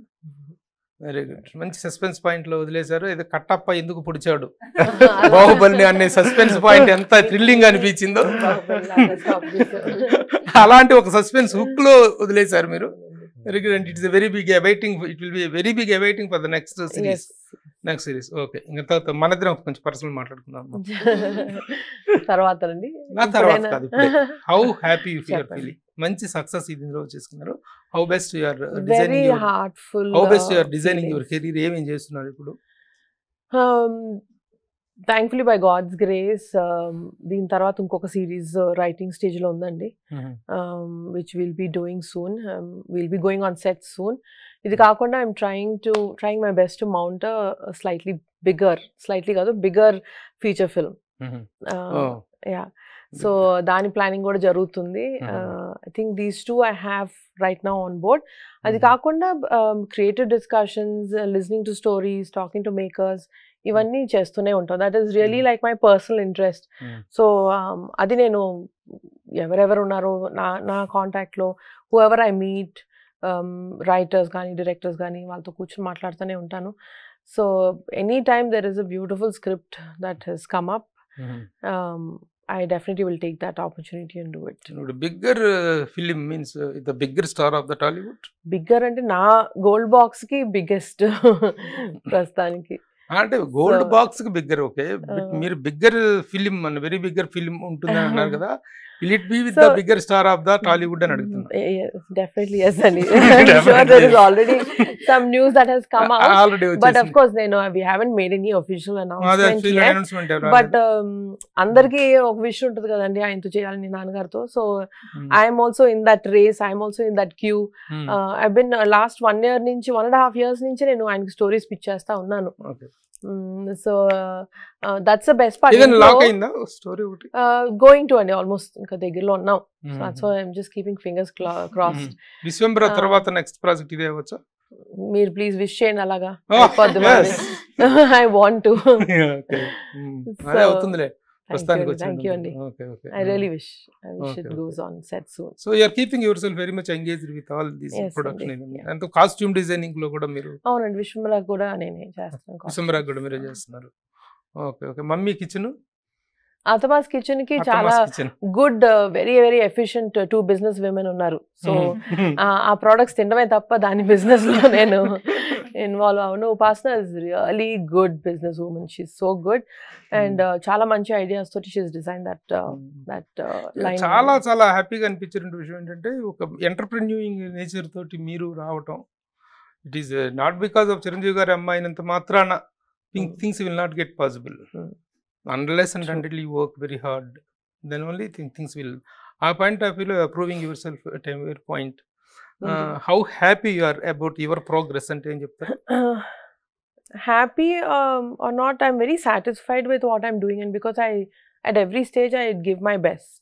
Very good. మంచి సస్పెన్స్ పాయింట్ లో వదిలేశారు. ఇది కట్టప్ప ఎందుకు పుడిచాడు బాహుబలి అనే సస్పెన్స్ పాయింట్ ఎంత థ్రిల్లింగ్ అనిపించిందో అలాంటి ఒక సస్పెన్స్ హుక్ లో వదిలేశారు మీరు. Very good. And it's very big awaiting, it will be very big awaiting for the next series. Okay, ఇంకా తర్వాత మన దగ్గర కొంచెం పర్సనల్ మాట్లాడుకుందాం. తర్వాత అండి నా తర్వాత కాదు, how happy you feel feeling. మంచి సక్సెస్ ఇందులో చేసుకున్నారు. How best you're designing your heartful how best you're designing your career. ఏమేం చేస్తున్నారు ఇప్పుడు? థ్యాంక్ఫుల్లీ బై గాడ్స్ గ్రేస్ దీని తర్వాత ఇంకొక సిరీస్ రైటింగ్ స్టేజ్ లో ఉందండి, which will be doing soon. Will be going on set soon. ఇది కాకుండా I'm trying my best to mount slightly కాదు bigger feature film. Yeah, so దాని ప్లానింగ్ కూడా జరుగుతుంది. I think these two I have right now on board. అది కాకుండా creative discussions, listening to stories, talking to makers, ఇవన్నీ చేస్తూనే ఉంటాం. That is really like my personal interest. So అది నేను ఎవరెవరు ఉన్నారో నా కాంటాక్ట్లో, whoever I meet, writers కానీ డైరెక్టర్స్ కానీ వాళ్ళతో కూర్చొని మాట్లాడుతూనే ఉంటాను. So any time there is a beautiful script that he's come up, I definitely will take that opportunity and do it. Bigger film means the bigger star of the Tollywood? Bigger ante na gold box ki biggest prastaniki. అంటే gold box కి bigger. Okay, మీరు bigger film అని very bigger film ఉంటుంది అన్నారు కదా, will it be with the bigger star of the Tollywood అని అడుగుతున్నా. Definitely yes అండి. I'm sure there is already some news that has come out already, but of course we haven't made any official announcement yet. But అందరికి ఒక విషయం ఉంటుంది కదండి, ఆయనతో చేయాలని నాన్నగారితో. So I'm also in that race, I'm also in that queue. I been last 1 year నుంచి 1.5 years నుంచి నేను ఆయనకి స్టోరీస్ పిచ్ చేస్తా ఉన్నాను. So that's the best part. Even lock అయిందా స్టోరీ ఒకటి? Going to అండి, ఆల్మోస్ట్ ఇంకా దగ్గరలో ఉన్నాం. So that's why I'm just keeping fingers crossed. Vishwambhara తర్వాత నెక్స్ట్ ప్రాజెక్ట్ ఇదే అవ్వచ్చా? మీరు ప్లీజ్ విష్ చేయండి అలాగా. I want to. అదే అవుతుందిలే. Thank you అండి. I really wish it goes on set soon. So you are keeping yourself very much engaged with all these production. And costume designing లో కూడా మీరు? అవునండి, విశ్వంబర కూడా నేనే చేస్తాను. విశ్వంబర కూడా మీరే చేస్తున్నారు. ఓకే. మమ్మీ కిచెన్, అతమాస్ కిచెన్ కి చాలా good, very very efficient 2 business women ఉన్నారు. సో ఆ ప్రోడక్ట్స్ తినడమే తప్ప దాని బిజినెస్ లో నేను ఇన్వాల్వ్ అవును. ఉపాసన is really good business women. She is so good and చాలా మంచి ఐడియాస్ తోటి she is design that line. చాలా చాలా హ్యాపీగా అనిపించిన విషయం ఏంటంటే, ఒక ఎంటర్ప్రెన్యూరింగ్ నేచర్ తోటి మీరు రావటం. It is not because of Chiranjeevi గారి అమ్మాయి అయినంత మాత్రాన things will not get possible. Unless and until you work very hard, then only things will. Our point of view, proving yourself at every point. How happy you are about your progress ante em cheptaru? Happy or not, I'm very satisfied with what I'm doing, and because at every stage I give my best.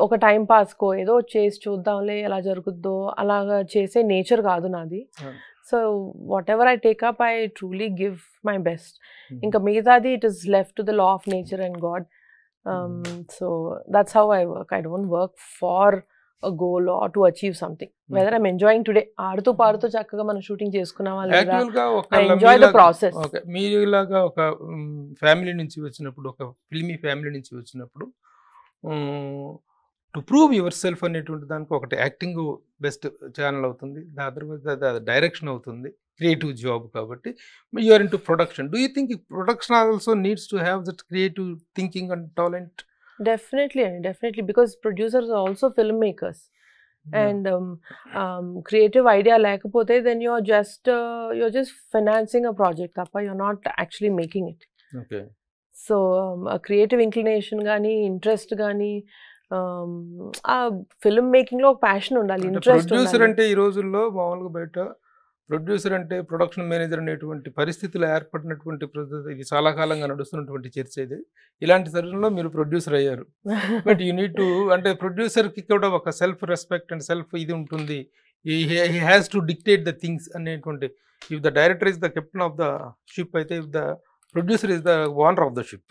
ఒక time pass కో ఏదో చేసి చూద్దాంలే ఎలా జరుగుద్దో అలాగా చేసే nature కాదు నాది. So whatever I take up, I truly give my best. Inka megadi it is left to the law of nature and God. So that's how I work. I don't work for a goal or to achieve something. Whether I'm enjoying today, ఆడుతూ పాడుతూ చక్కగా మనం shooting చేసుకున్నామా లేదా, I enjoy the process. Okay, మీలాగా ఒక family నుంచి వచ్చినప్పుడు, ఒక ఫిల్మీ ఫ్యామిలీ నుంచి వచ్చినప్పుడు, టు ప్రూవ్ యువర్ సెల్ఫ్ అనేటువంటి దానికి ఒకటి యాక్టింగ్ బెస్ట్ ఛానల్ అవుతుంది, అదర్వైజ్ డైరెక్షన్ అవుతుంది, క్రియేటివ్ జాబ్. కాబట్టి you're into production. Do you think production also needs to have that creative thinking and talent? Definitely, because producers are also filmmakers. And creative idea లేకపోతే then you're just financing a project తప్ప you're not actually making it. Okay. So a creative inclination గానీ interest గానీ ఆ film making లో passion ఉండాలి, interest. Producer అంటే ఈ రోజుల్లో మామూలుగా బయట ప్రొడ్యూసర్ అంటే ప్రొడక్షన్ మేనేజర్ అనేటువంటి పరిస్థితులు ఏర్పడినటువంటి, ఇది చాలా కాలంగా నడుస్తున్నటువంటి చర్చ ఇది. ఇలాంటి తరుణంలో మీరు ప్రొడ్యూసర్ అయ్యారు. బట్ యూ నీడ్ టు, అంటే ప్రొడ్యూసర్కి కూడా ఒక సెల్ఫ్ రెస్పెక్ట్ అండ్ సెల్ఫ్ ఇది ఉంటుంది. He has to dictate the things అనేటువంటి. If the director is the captain of the ship అయితే, if the producer is the owner of the ship.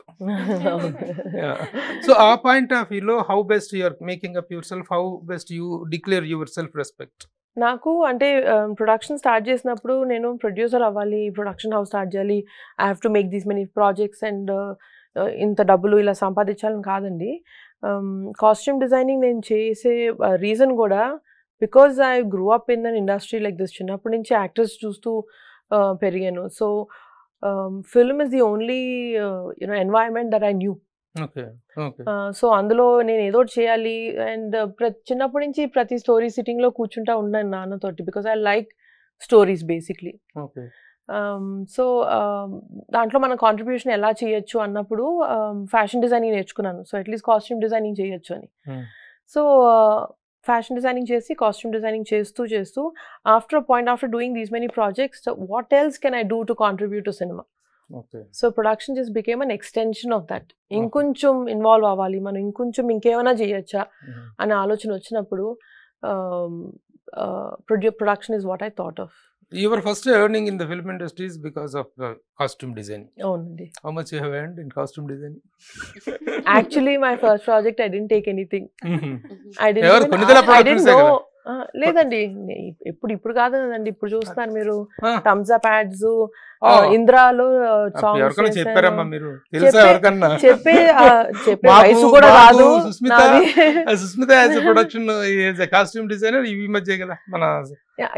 Yeah. So our point of view, how best you are making up yourself, how best you declare your self respect? నాకు అంటే production start చేసినప్పుడు నేను producer అవ్వాలి, production house start చేయాలి, I have to make these many projects and ఇంత డబ్బులు ఇలా సంపాదించాలని కాదండి. కాస్ట్యూమ్ డిజైనింగ్ నేను చేసే రీజన్ కూడా because I grew up in an industry like this. చిన్నప్పటి నుంచి యాక్టర్స్ చూస్తూ పెరిగాను. So film is the only environment that I knew. So అందులో నేను ఏదో చేయాలి. అండ్ చిన్నప్పటి నుంచి ప్రతి స్టోరీ సిట్టింగ్లో కూర్చుంటా ఉన్నాను నాన్నతోటి, because I like stories basically. So దాంట్లో మన కాంట్రిబ్యూషన్ ఎలా చేయొచ్చు అన్నప్పుడు ఫ్యాషన్ డిజైనింగ్ నేర్చుకున్నాను. సో అట్లీస్ట్ కాస్ట్యూమ్ డిజైనింగ్ చేయొచ్చు అని. సో ఫ్యాషన్ డిజైనింగ్ చేసి కాస్ట్యూమ్ డిజైనింగ్ చేస్తూ after a point, after doing these many projects, what else can I do to contribute to cinema? So production just became an extension of that. ఇంకొంచెం involve అవ్వాలి, మనం ఇంకేమైనా చేయొచ్చా అనే ఆలోచన వచ్చినప్పుడు production is what I thought of. You were first earning in the film industry is because of costume design. అవునండి. How much you have earned in costume design? Actually, my first project I didn't take anything. I didn't ఎవరు even, కొన్నిదల I didn't products know. లేదండి, ఇప్పుడు కాదండి, ఇప్పుడు చూస్తున్నారు మీరు Thums up ads, ఇంద్రాలో ఎవరికైనా songs చెప్పారమ్మా మీరు? తెలుసా ఎవరికన్నా? చెప్పే వయసు కూడా కాదు. Sushmita as production as costume designer ఈ మధ్య కదా మన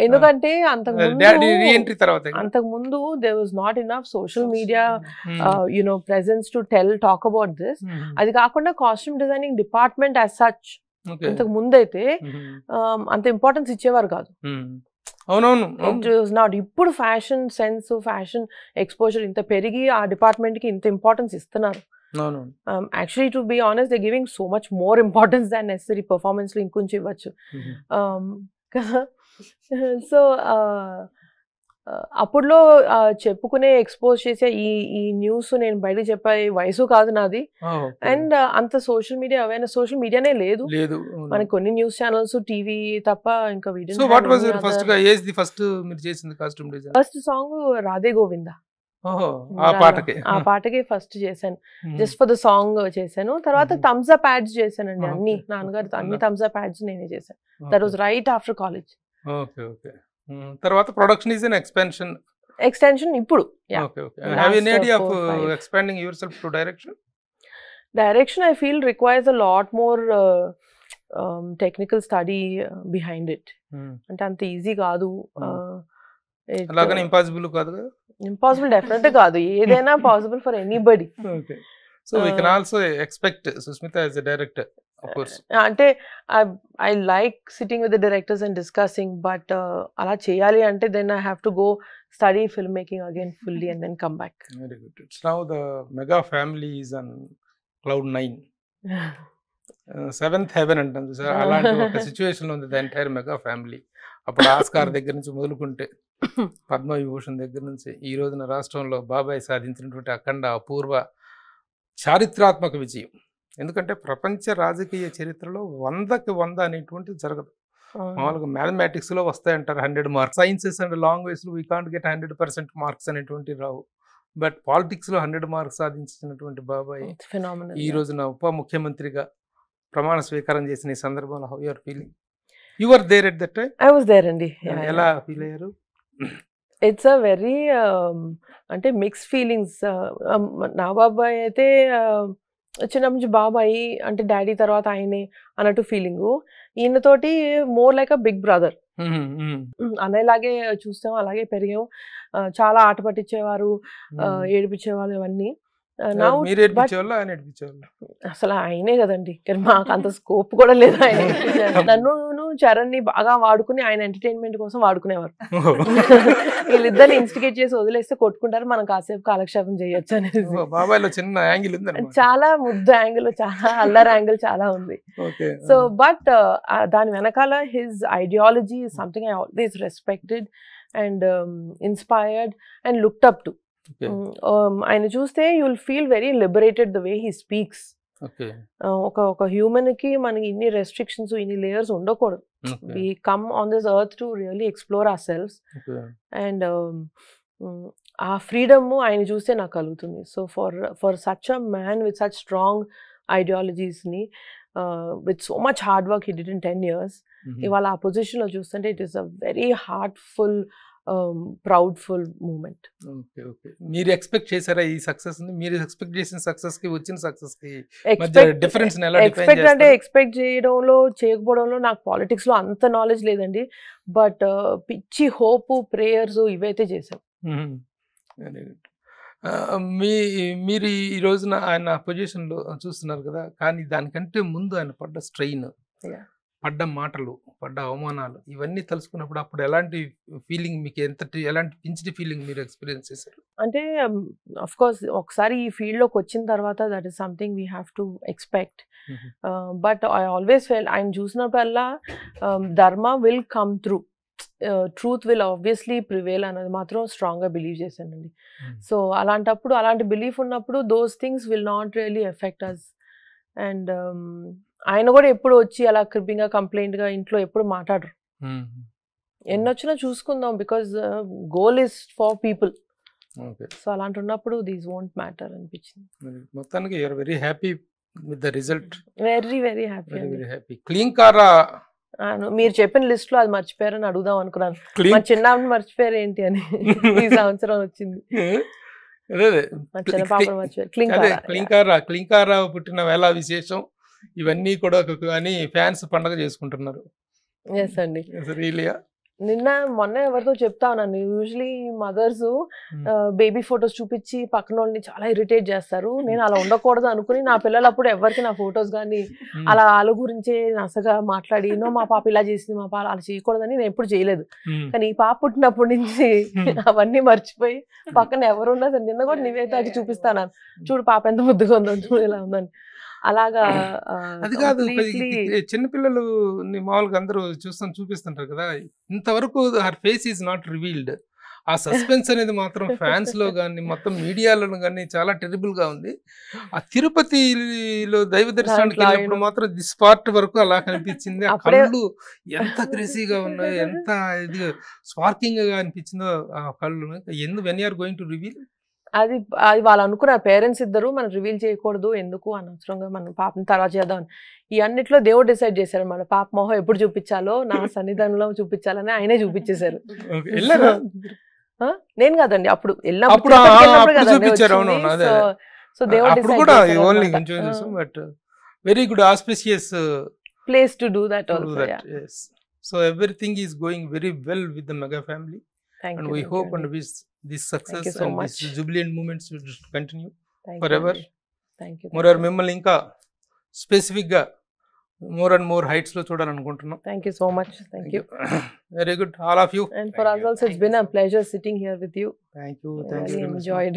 ఎందుకంటే డాడీ రీఎంట్రీ తర్వాత అంతకుముందు there was not enough social media presence to talk about this. అది కాకుండా costume designing department as such అంతకు ముందు అయితే అంత ఇంపార్టెన్స్ ఇచ్చేవారు కాదు. అవునవును. నాట్ ఇప్పుడు ఫ్యాషన్ సెన్స్, ఫ్యాషన్ ఎక్స్పోజర్ ఇంత పెరిగి ఆ డిపార్ట్మెంట్ కి ఇంత ఇంపార్టెన్స్ ఇస్తున్నారు. Actually to be honest they giving so much more importance than necessary. Performance లో ఇంకొంచెం ఇవ్వచ్చు కదా. సో అప్పుడులో చెప్పుకునే ఎక్స్పోజ్ చేసే ఈ న్యూస్ నేను బయటకు చెప్పే వయసు కాదు నాది. అండ్ అంత సోషల్ మీడియా అవేర్నెస్, సోషల్ మీడియానే లేదు మనకి. కొన్ని న్యూస్ ఛానల్స్, టీవీ తప్ప ఇంకా video. First song Radhe Govinda, ఆ పాటకే ఫస్ట్ చేశాను. జస్ట్ ఫర్ ద సాంగ్ చేశాను. తర్వాత థమ్స్ అప్ యాడ్స్ చేశానండి. అన్ని నాన్నగారు అన్ని థమ్స్ అప్ యాడ్స్ నేనే చేశాను. That was right after college. తర్వాత ప్రొడక్షన్ ఇస్ ఎన్ ఎక్స్టెన్షన్ ఇప్పుడు. Have any idea of expanding yourself to direction? Direction I feel requires a lot more technical study behind it. అంటే అంత easy కాదు. అలాగని impossible కాదు కదా? ఇంపాసిబుల్ డెఫినెట్ కాదు. ఏదైనా possible for anybody. So we can also expect Susmita as a director, of course. అంటే I like sitting with the directors and discussing, but అలా చేయాలి అంటే then I have to go study filmmaking again fully and then come back. Very good. It's now the mega family is on cloud 9. Seventh heaven అంటాం sir. అలాంటి ఒక situation ఉంది the entire mega family. అప్పుడు Oscar దగ్గర నుంచి మొదలుకుంటే పద్మవిభూషణ్ దగ్గర నుంచి ఈ రోజున రాష్ట్రంలో బాబాయ్ సాధించినటువంటి అఖండ అపూర్వ చారిత్రాత్మక విజయం. ఎందుకంటే ప్రపంచ రాజకీయ చరిత్రలో 100కి 100 అనేటువంటిది జరగదు. మామూలుగా మ్యాథమెటిక్స్లో వస్తాయంటారు 100 మార్క్స్, సైన్సెస్ అండ్ లాంగ్వేజ్లో వీ కాంట్ గెట్ 100% మార్క్స్ అనేటువంటి రావు. బట్ పాలిటిక్స్లో 100 మార్క్స్ సాధించినటువంటి బాబాయ్ ఈ రోజున ఉప ముఖ్యమంత్రిగా ప్రమాణ స్వీకారం చేసిన ఈ సందర్భంలో how you're feeling? You are there at that time? I was there అండి. ఎలా ఫీల్ అయ్యారు? ఇట్స్ అ వెరీ అంటే మిక్స్ ఫీలింగ్స్. నా బాబాయ్ అయితే చిన్నప్పటి నుంచి బాబాయి అంటే డాడీ తర్వాత ఆయనే అన్నట్టు ఫీలింగు. ఈయనతోటి more like a big brother. అన్నయ్యలాగే చూస్తాం, అలాగే పెరిగాం. చాలా ఆట పట్టించేవారు, ఏడిపించేవాళ్ళు ఇవన్నీ. అసలు ఆయనే కదండి, కానీ మాకు అంత స్కోప్ కూడా లేదు. ఆయన నన్ను చరణ్ ని బాగా వాడుకుని ఆయన ఎంటర్టైన్మెంట్ కోసం వాడుకునేవారు. వీళ్ళిద్దరిని ఇన్స్టిగేట్ చేసి వదిలేస్తే కొట్టుకుంటారు, మనం కాసేపు కాలక్షేపం చేయొచ్చు అనేది. చాలా ముద్దు యాంగిల్, చాలా అల్లర్ యాంగిల్ చాలా ఉంది. సో బట్ దాని వెనకాల his ideology is something I always respected and inspired and looked up to. ఆయన చూస్తే you will feel very liberated the way he speaks. ఒక హ్యూమన్ కి మనకి ఇన్ని రెస్ట్రిక్షన్స్, ఇన్ని లేయర్స్ ఉండకూడదు. We come on this earth to really explore ourselves and ఆ freedom ఆయన చూస్తే నాకు కలుగుతుంది. So for such a man with such strong ideologies ని with so much hard work he did in 10 years. ఇవాళ ఆ పొజిషన్లో చూస్తుంటే it is a very heartful proudful moment. Okay okay, మీరు ఎక్స్పెక్ట్ చేశారా ఈ సక్సెస్ ని? మీరు ఎక్స్పెక్ట్ చేసిన సక్సెస్ కి వచ్చిన సక్సెస్ కి మధ్య డిఫరెన్స్ ఎలా డిఫైన్ ఎక్స్పెక్ట్ అంటే చేస్తారు? ఎక్స్పెక్ట్ చేయడంలో చేయకపోవడంలో నాకు పాలిటిక్స్ లో అంత నాలెడ్జ్ లేదండి, బట్ పిచ్చి హోప్ ప్రేయర్స్ ఇవైతే చేశాం. Very good. మీరు ఈ రోజున ఆయన పొజిషన్ లో చూస్తున్నారు కదా, కానీ దానికంటే ముందు ఆయన పడ్డ స్ట్రెయిన్, పడ్డ మాటలు, పడ్డ అవమానాలు, ఇవన్నీ తలుసుకున్నప్పుడు అప్పుడు ఎలాంటి ఫీలింగ్ మీకు, ఎలాంటి పించ్డ్ ఫీలింగ్ మీరు ఎక్స్పీరియన్స్ చేశారు? అంటే అఫ్ కోర్స్ ఒకసారి ఈ ఫీల్డ్ లోకి వచ్చిన తర్వాత that is something we have to expect, but I always fell ఆయన చూసినప్పుడల్లా dharma will come through, truth will obviously prevail అన్నది మాత్రం స్ట్రాంగ్గా బిలీవ్ చేశానండి. సో అలాంటప్పుడు, అలాంటి బిలీఫ్ ఉన్నప్పుడు those things will not really affect us. And ఆయన కూడా ఎప్పుడు వచ్చి అలా క్రిపింగ్గా కంప్లైంట్గా ఇంట్లో ఎప్పుడు మాట్లాడరు. ఎన్నొచ్చినా చూసుకుందాం, because goal is for people. So అలాంటి ఉన్నప్పుడు దీస్ వోంట్ మ్యాటర్ అనిపించింది. మొత్తానికి you're very happy with the result? Very very happy. Very happy. Clean కారా మీరు చెప్పిన లిస్ట్ లో అది మర్చిపోయారని అడుగుదాం అనుకున్నాను. మా చిన్న మర్చిపోయారు ఏంటి అని. ఈ సంవత్సరం వచ్చింది చిన్న పాప మర్చిపోయారు. క్లింకారా పుట్టిన వేళ విశేషం ఇవన్నీ కూడా అని ఫ్యాన్స్ పండగ చేసుకుంటున్నారు. ఎస్ అండి. రియలియా? నిన్న మొన్న ఎవరితో చెప్తా ఉన్నాను, యూజువలీ మదర్స్ బేబీ ఫొటోస్ చూపించి పక్కన వాళ్ళని చాలా ఇరిటేట్ చేస్తారు. నేను అలా ఉండకూడదు అనుకుని నా పిల్లలు అప్పుడు ఎవరికి నా ఫొటోస్ కానీ అలా వాళ్ళ గురించే నసగా మాట్లాడి, నో మా పాప ఇలా చేసింది, మా పాప అలా చేయకూడదని నేను ఎప్పుడు చేయలేదు. కానీ ఈ పాప పుట్టినప్పటి నుంచి అవన్నీ మర్చిపోయి పక్కన ఎవరున్నా సరే, నిన్న కూడా నివేదికకి చూపిస్తాను, చూడు పాప ఎంత ముద్దుగా ఉందో, చూడు ఇలా ఉందని. అలాగా అది కాదు, చిన్నపిల్లలు మామూలుగా అందరూ చూపిస్తుంటారు కదా, ఇంతవరకు her face is not revealed. ఆ సస్పెన్స్ అనేది మాత్రం ఫ్యాన్స్ లో కానీ మొత్తం మీడియాలో కానీ చాలా టెరిబుల్ గా ఉంది. ఆ తిరుపతిలో దైవ దర్శనానికి వెళ్ళినప్పుడు మాత్రం దిస్ పార్ట్ వరకు అలా కనిపించింది. ఆ కళ్ళు ఎంత క్రేజీగా ఉన్నాయో, ఎంత ఇది స్పార్కింగ్ గా అనిపించిందో ఆ కళ్ళు. When you are going to reveal? అది వాళ్ళు అనుకున్నారు పేరెంట్స్ ఇద్దరు, మనం రివీల్ చేయకూడదు, ఎందుకు అనవసరంగా మన పాపని తర్వాత చేద్దామని. ఈ అన్నిట్లో దేవుడు డిసైడ్ చేశారు మన పాప మొహం ఎప్పుడు చూపించాలో, నా సన్నిధానంలో చూపించాలని ఆయనే చూపించేశారు. నేను కాదండి, అప్పుడు వెళ్ళినప్పుడు very good auspicious place to do that also. So everything is going very well with the Mega family. Thank and you, we thank hope you. and wish this success so and much. this jubilant moments will continue Thank forever. you. Thank you. More మిమ్మల్ని ఇంకా specific గా more and more heights లో చూడాలనుకుంటున్నాం. Thank you so much. Thank you. Very good, all of you. And for us also, it's been a pleasure sitting here with you. Thank you. I Thank you really very much. enjoyed.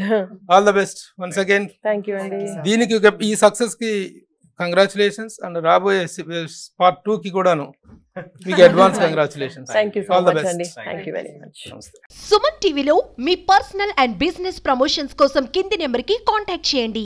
All the best once again. Thank you, Andy. దీనికి ఈ success కి congratulations, and రాబోయే part 2 కి కూడాను మీకు advance congratulations. Thank you so All the much, best. Andy. Thank you very much. నమస్తే. సుమన్ టీవీలో మీ personal and business promotions కోసం కింది నెంబర్కి కాంటాక్ట్ చేయండి.